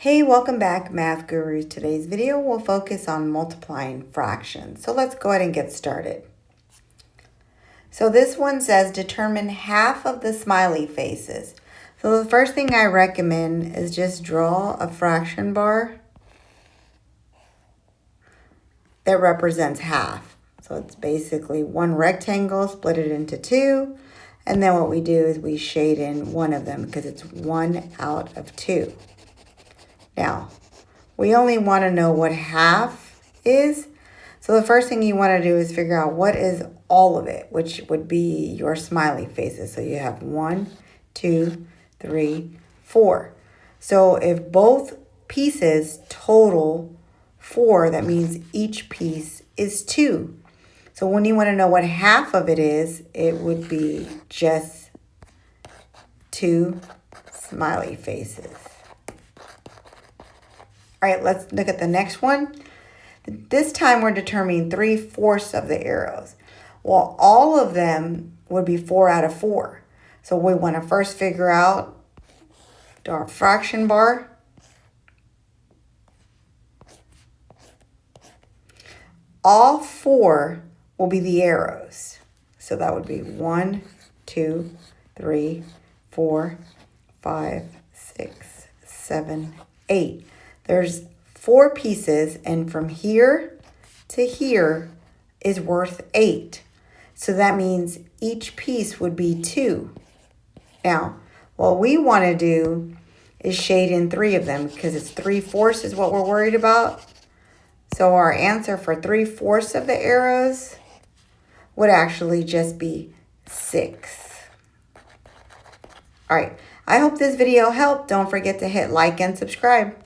Hey, welcome back, Math Gurus. Today's video will focus on multiplying fractions. So let's go ahead and get started. So this one says determine half of the smiley faces. So the first thing I recommend is just draw a fraction bar that represents half. So it's basically one rectangle, split it into two, and then what we do is we shade in one of them because it's 1 out of 2. Now, we only want to know what half is. So the first thing you want to do is figure out what is all of it, which would be your smiley faces. So you have 1, 2, 3, 4. So if both pieces total 4, that means each piece is 2. So when you want to know what half of it is, it would be just 2 smiley faces. All right, let's look at the next one. This time we're determining 3/4 of the arrows. Well, all of them would be 4 out of 4. So we want to first figure out our fraction bar. All 4 will be the arrows. So that would be 1, 2, 3, 4, 5, 6, 7, 8. There's 4 pieces, and from here to here is worth 8. So that means each piece would be 2. Now, what we want to do is shade in 3 of them because it's 3/4 is what we're worried about. So our answer for 3/4 of the arrows would actually just be 6. All right, I hope this video helped. Don't forget to hit like and subscribe.